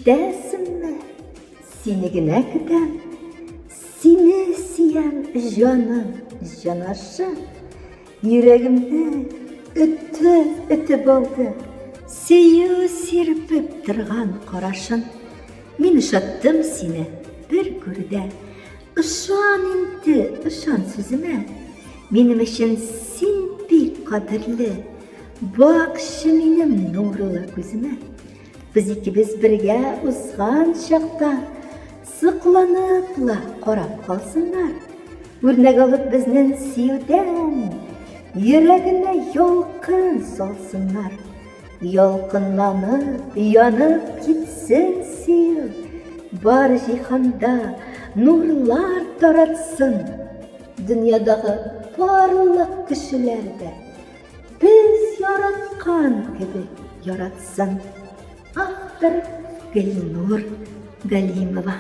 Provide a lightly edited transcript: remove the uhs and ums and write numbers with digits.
Ишетәсеңме? Сине генә көтәм. Сине сөям, җаным, җанашым. Йөрәгемне үтеп алды. Сөю сирпеп торган карашын. Мин ышаттым сине бер күрдә. Ышан инде, ышан сүземә. Минем өчен син бик кадерле. Бакчы минем нурлы күземә. Без икебез бергә узган чакта сыкланып карап калсыннар. Үрнәк алып безнең сөюдән йөрәгенә ялкын салсыннар. Ялкынланып, янып китсен сөю. Бар җиһанда нурлар таратсын. Дөньядагы барлык кешеләрдә без яраткан кебек яратсын. Автор Гөлнур Галимова.